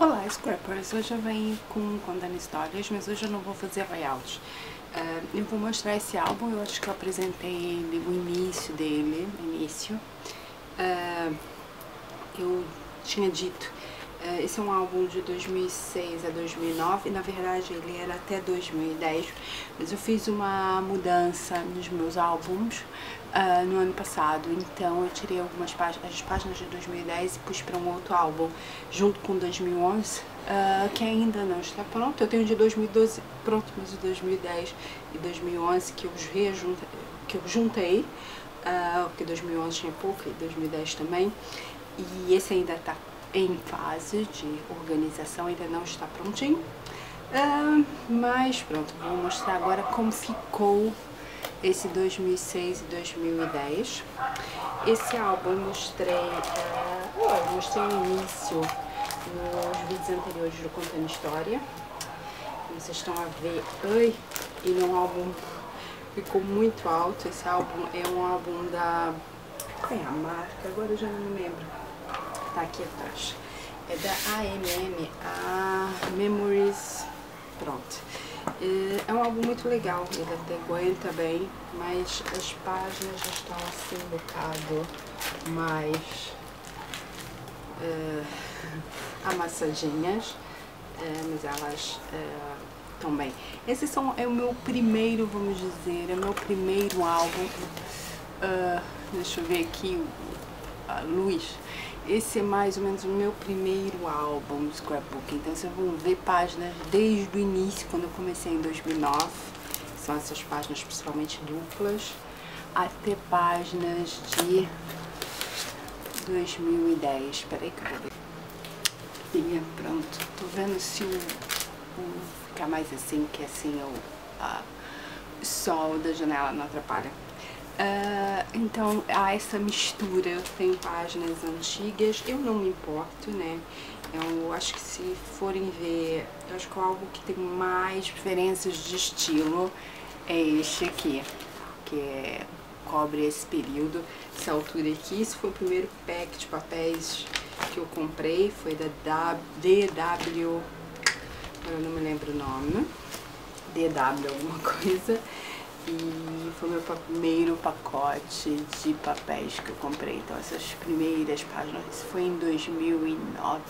Olá, Scrappers! Hoje eu venho contando histórias, mas hoje eu não vou fazer layouts. Eu vou mostrar esse álbum, eu acho que eu apresentei ele, o início dele, eu tinha dito, esse é um álbum de 2006 a 2009, na verdade ele era até 2010, mas eu fiz uma mudança nos meus álbuns no ano passado, então eu tirei algumas páginas, as páginas de 2010 e pus para um outro álbum, junto com 2011, que ainda não está pronto. Eu tenho de 2012 pronto, mas de 2010 e 2011 que eu juntei, porque 2011 tinha pouco e 2010 também, e esse ainda está em fase de organização, ainda não está prontinho, mas pronto, vou mostrar agora como ficou esse 2006 e 2010. Esse álbum eu mostrei o início nos vídeos anteriores do Contando História. Vocês estão a ver, e no álbum ficou muito alto. Esse álbum é um álbum da... Qual é a marca? Agora eu já não me lembro. Tá aqui atrás. É da AMM, a Memories. Pronto. É um álbum muito legal, ele até aguenta bem, mas as páginas já estão assim um bocado mais amassadinhas, mas elas estão bem. Esse é o meu primeiro, vamos dizer, é o meu primeiro álbum. Deixa eu ver aqui a luz. Esse é mais ou menos o meu primeiro álbum do scrapbook, então vocês vão ver páginas desde o início, quando eu comecei em 2009, são essas páginas principalmente duplas, até páginas de 2010, espera que eu vou ver. E pronto, tô vendo se ficar mais assim, que assim o sol da janela não atrapalha. Então há essa mistura, eu tenho páginas antigas, eu não me importo, né? Eu acho que se forem ver, eu acho que o álbum que tem mais diferenças de estilo é este aqui, que cobre esse período, essa altura aqui. Esse foi o primeiro pack de papéis que eu comprei, foi da DW, eu não me lembro o nome, DW alguma coisa. E foi meu primeiro pacote de papéis que eu comprei. Então essas primeiras páginas, isso foi em 2009,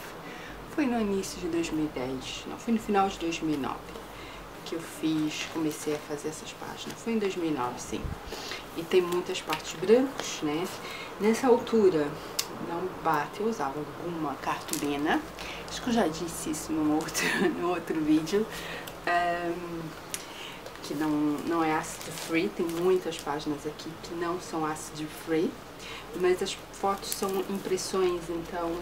foi no início de 2010, não, foi no final de 2009 que eu comecei a fazer essas páginas, foi em 2009 sim. E tem muitas partes brancas, né? Nessa altura não bate, eu usava alguma cartolina, acho que eu já disse isso no outro vídeo, que não é acid free, tem muitas páginas aqui que não são acid free, mas as fotos são impressões, então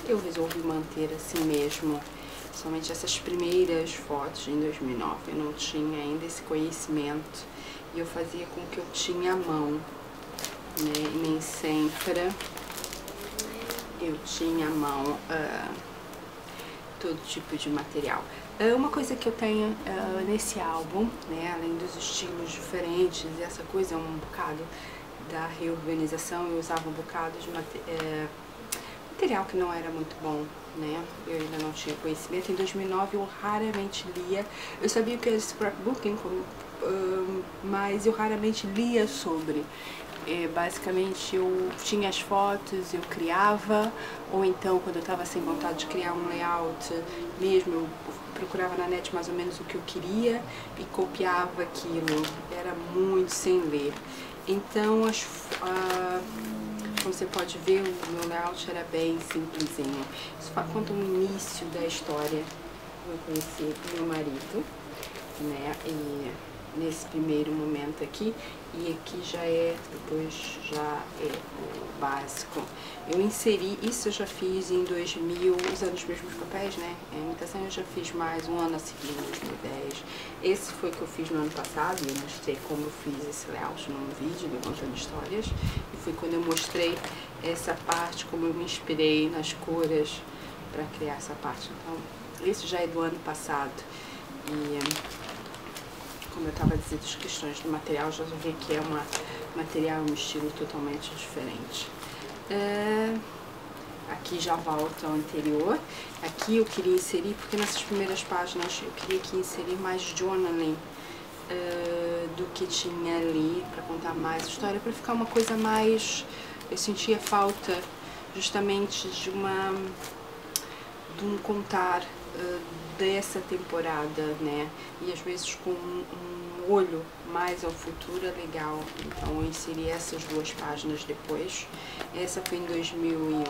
eu resolvi manter assim mesmo, somente essas primeiras fotos em 2009, eu não tinha ainda esse conhecimento e eu fazia com o que eu tinha à mão, né? Nem sempre eu tinha à mão todo tipo de material. Uma coisa que eu tenho nesse álbum, né, além dos estilos diferentes, e essa coisa é um bocado da reorganização, eu usava um bocado de material que não era muito bom, né, eu ainda não tinha conhecimento. Em 2009 eu raramente lia, eu sabia o que era scrapbooking, mas eu raramente lia sobre. Basicamente eu tinha as fotos, eu criava, ou então quando eu estava sem vontade de criar um layout mesmo, eu procurava na net mais ou menos o que eu queria e copiava aquilo, era muito sem ler. Então, como você pode ver, o meu layout era bem simplesinho. Isso conta o início da história. Eu conheci meu marido, né, e nesse primeiro momento aqui, e aqui depois já é o básico. Eu inseri, isso eu já fiz em 2000, usando os mesmos papéis, né, a imitação eu já fiz mais um ano a seguir, em 2010. Esse foi que eu fiz no ano passado, e eu mostrei como eu fiz esse layout num vídeo do Contando Histórias, e foi quando eu mostrei essa parte, como eu me inspirei nas cores para criar essa parte. Então, esse já é do ano passado, e como eu estava dizendo, as questões do material, já vi que é um estilo totalmente diferente. aqui já volta ao interior. Aqui eu queria inserir, porque nessas primeiras páginas eu queria aqui inserir mais journaling do que tinha ali, para contar mais história, para ficar uma coisa mais... Eu sentia falta justamente de um contar dessa temporada, né? E às vezes com um olho mais ao futuro é legal. Então eu inseri essas 2 páginas depois. Essa foi em 2011,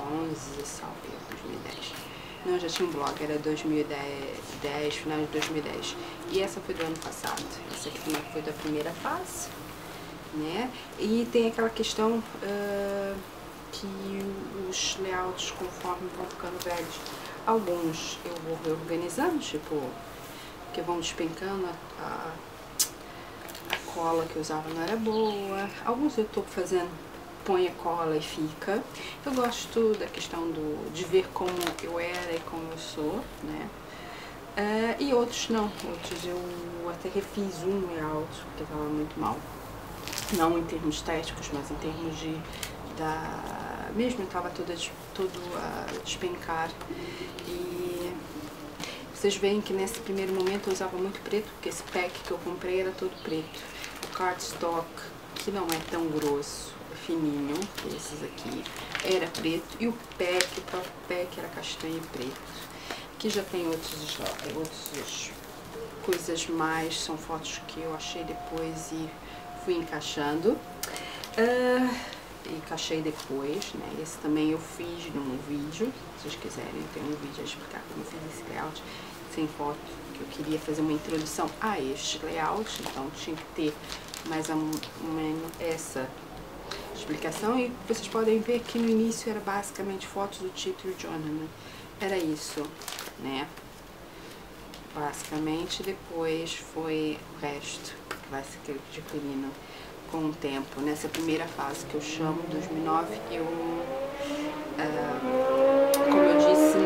salve, 2010. Não, já tinha um blog, era 2010, final de 2010. E essa foi do ano passado. Essa aqui também foi da primeira fase, né? E tem aquela questão que os layouts, conforme vão ficando velhos, alguns eu vou reorganizando, tipo, que vão despencando, a cola que eu usava não era boa. Alguns eu tô fazendo, põe a cola e fica. Eu gosto da questão de ver como eu era e como eu sou, né? E outros não, outros eu até refiz um layout, porque estava muito mal. Não em termos estéticos, mas em termos mesmo estava todo a despencar. E vocês veem que nesse primeiro momento eu usava muito preto, porque esse pack que eu comprei era todo preto. O cardstock, que não é tão grosso, é fininho, esses aqui, era preto. E o próprio pack era castanho e preto. Aqui já tem outras coisas mais, são fotos que eu achei depois e fui encaixando. E encaixei depois, né? Esse também eu fiz num vídeo, se vocês quiserem, tem um vídeo a explicar como eu fiz esse layout sem foto, que eu queria fazer uma introdução a este layout, então tinha que ter mais ou menos essa explicação. E vocês podem ver que no início era basicamente fotos do título Journal, era isso, né? Basicamente, depois foi o resto, que vai se adquirindo com o tempo. Nessa primeira fase que eu chamo, 2009, como eu disse,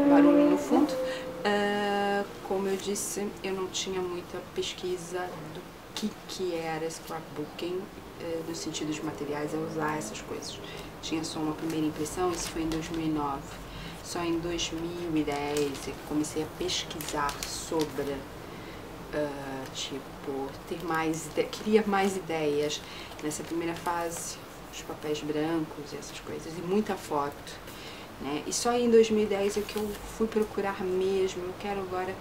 barulho no fundo, como eu disse, eu não tinha muita pesquisa do que era scrapbooking, no sentido de materiais a usar, essas coisas. Tinha só uma primeira impressão, isso foi em 2009. Só em 2010 eu comecei a pesquisar sobre, tipo, queria mais ideias. Nessa primeira fase, os papéis brancos e essas coisas, e muita foto, né? E só em 2010 é que eu fui procurar mesmo. Eu quero agora,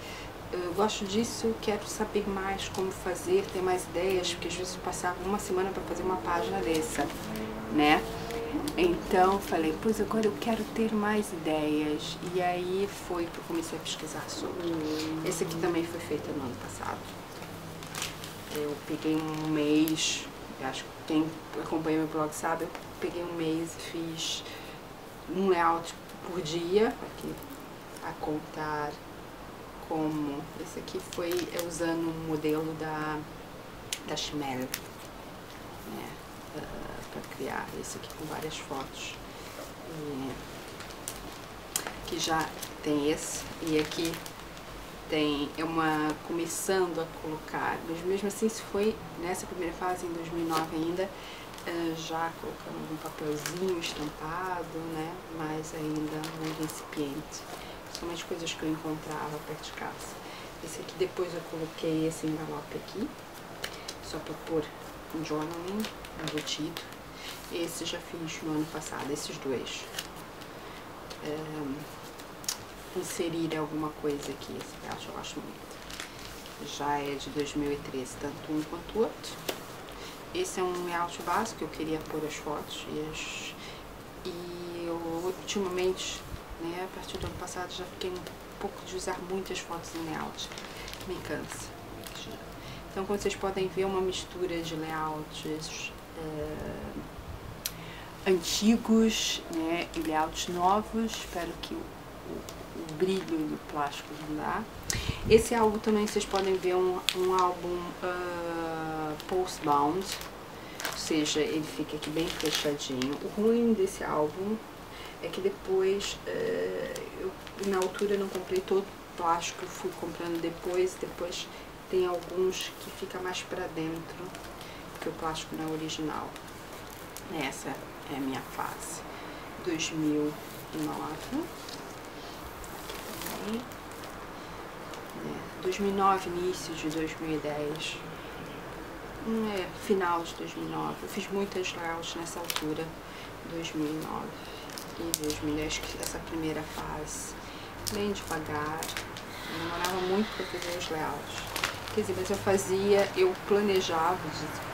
eu gosto disso, quero saber mais como fazer, ter mais ideias, porque às vezes eu passava uma semana para fazer uma página dessa, né? Então falei, pois agora eu quero ter mais ideias. E aí foi que eu comecei a pesquisar sobre. Esse aqui também foi feito no ano passado. Eu peguei um mês, acho que quem acompanha meu blog sabe, eu peguei um mês e fiz um layout por dia, aqui a contar como. Esse aqui foi usando um modelo da Schmel, né? Para criar esse aqui com várias fotos. Aqui já tem esse, e aqui tem começando a colocar, mas mesmo assim se foi nessa primeira fase, em 2009 ainda, já colocando algum papelzinho estampado, né, mas ainda muito incipiente, somente coisas que eu encontrava perto de casa. Esse aqui depois eu coloquei esse envelope aqui, só para pôr um journaling embutido. Esse já fiz no ano passado, esses dois. Inserir alguma coisa aqui, esse eu acho muito. Já é de 2013, tanto um quanto o outro. Esse é um layout básico, eu queria pôr as fotos e eu ultimamente, né, a partir do ano passado, já fiquei um pouco de usar muitas fotos em layout. Me cansa. Então, como vocês podem ver, uma mistura de layouts antigos, né, e layouts novos. Espero que o brilho do plástico não dá. Esse álbum também vocês podem ver um álbum postbound, ou seja, ele fica aqui bem fechadinho. O ruim desse álbum é que depois, na altura eu não comprei todo o plástico, fui comprando depois tem alguns que fica mais pra dentro, porque o plástico não é original. Essa é a minha face. 2009. 2009, início de 2010, final de 2009. Eu fiz muitas layouts nessa altura, 2009 e 2010, essa primeira fase, bem devagar. Eu demorava muito para fazer os layouts. Quer dizer, mas eu planejava,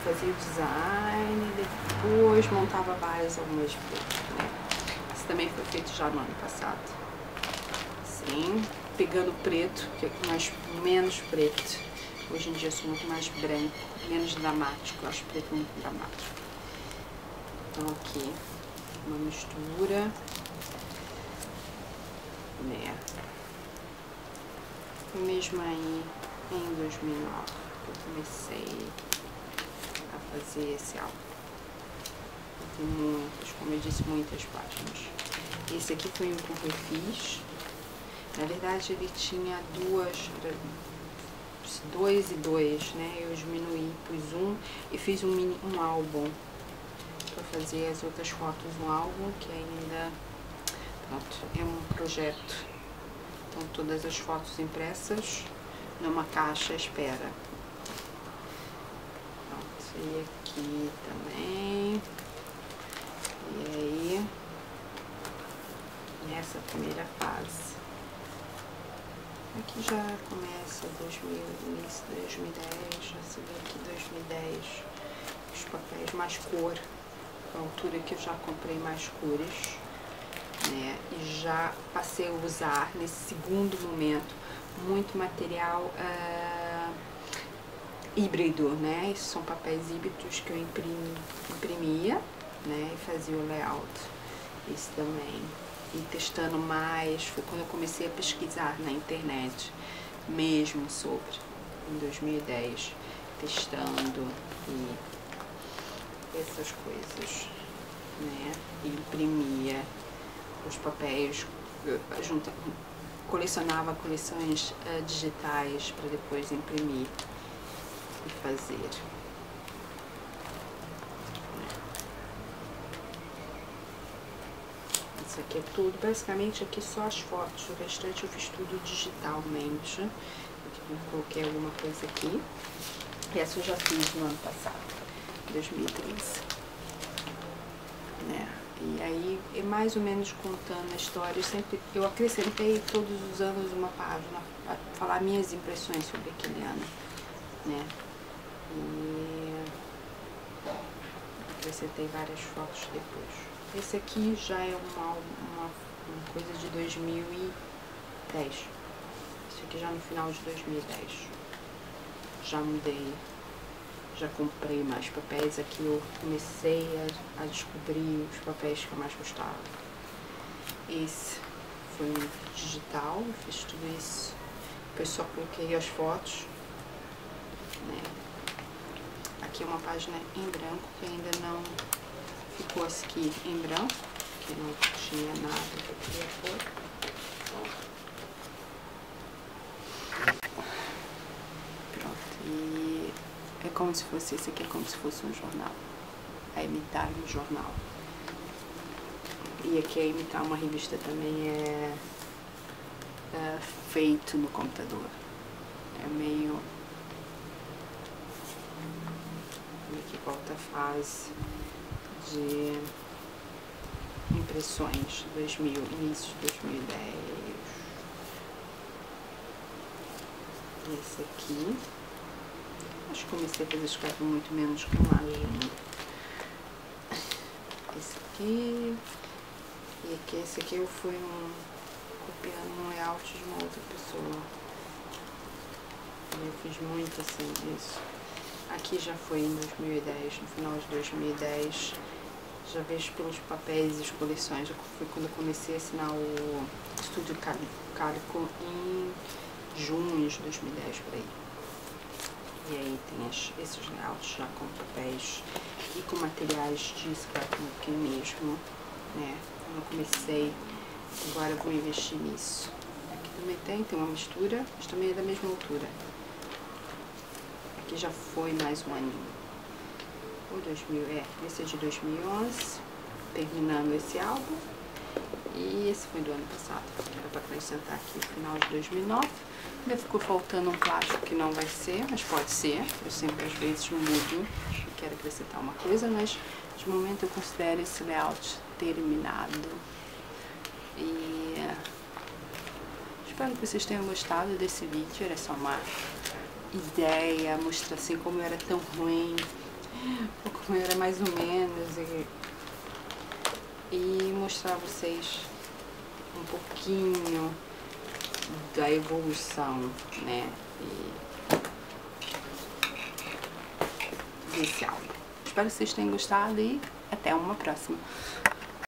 fazia o design, depois montava algumas vezes, né? Isso também foi feito já no ano passado. Assim, pegando preto, que é menos preto. Hoje em dia eu sou muito mais branco, menos dramático. Eu acho preto muito dramático. Então aqui, uma mistura, né? Foi mesmo aí em 2009 que eu comecei a fazer esse álbum. Tem muitas, como eu disse, muitas páginas. Esse aqui foi um que eu refiz. Na verdade ele tinha dois e dois, né? Eu diminuí, pus um e fiz um álbum para fazer as outras fotos no álbum, que ainda, pronto, é um projeto. Então todas as fotos impressas numa caixa à espera. Pronto, e aqui também. E aí, nessa primeira fase. Aqui já começa início de 2010, já se vê aqui 2010, os papéis mais cor, a altura que eu já comprei mais cores, né? E já passei a usar nesse segundo momento muito material híbrido, né? Esses são papéis híbridos que eu imprimia, né? E fazia o layout. Isso também. E testando mais, foi quando eu comecei a pesquisar na internet mesmo sobre, em 2010, testando e essas coisas, né? E imprimia os papéis, colecionava coleções digitais para depois imprimir e fazer. Isso aqui é tudo, basicamente aqui só as fotos, o restante eu fiz tudo digitalmente. Eu coloquei alguma coisa aqui. Essa eu já fiz no ano passado, 2013. Né? E aí, é mais ou menos contando a história. Eu acrescentei todos os anos uma página para falar minhas impressões sobre aquele ano, né? E acrescentei várias fotos depois. Esse aqui já é uma coisa de 2010. Esse aqui já no final de 2010. Já mudei, já comprei mais papéis. Aqui eu comecei a descobrir os papéis que eu mais gostava. Esse foi um digital, fiz tudo isso. Depois só coloquei as fotos, né? Aqui é uma página em branco que ainda não ficou aqui em branco, que não tinha nada que eu queria pôr. Pronto, e é como se fosse, esse aqui é como se fosse um jornal, a imitar um jornal. E aqui a imitar uma revista também é feito no computador. É meio... Aqui volta a fase de impressões, início de 2010. Esse aqui, acho que comecei a fazer escravo muito menos com imagem. Esse aqui, e aqui, esse aqui eu fui copiando um layout de uma outra pessoa. Eu fiz muito assim isso. Aqui já foi em 2010, no final de 2010. Já vejo pelos papéis e as coleções. Foi quando eu comecei a assinar o Estúdio Calico em junho de 2010, por aí. E aí tem esses layouts já com papéis e com materiais de scrapbook mesmo, né? Quando eu comecei, agora eu vou investir nisso. Aqui também tem uma mistura, mas também é da mesma altura. Aqui já foi mais um aninho. Ou 2000, esse é de 2011, terminando esse álbum. E esse foi do ano passado, era para acrescentar aqui no final de 2009. Ainda ficou faltando um plástico que não vai ser, mas pode ser. Eu sempre às vezes mudo e quero acrescentar uma coisa, mas de momento eu considero esse layout terminado. E espero que vocês tenham gostado desse vídeo. Era só uma ideia, mostrar assim como eu era tão ruim, ou como eu era mais ou menos, e mostrar a vocês um pouquinho da evolução, né, desse álbum. Espero que vocês tenham gostado e até uma próxima.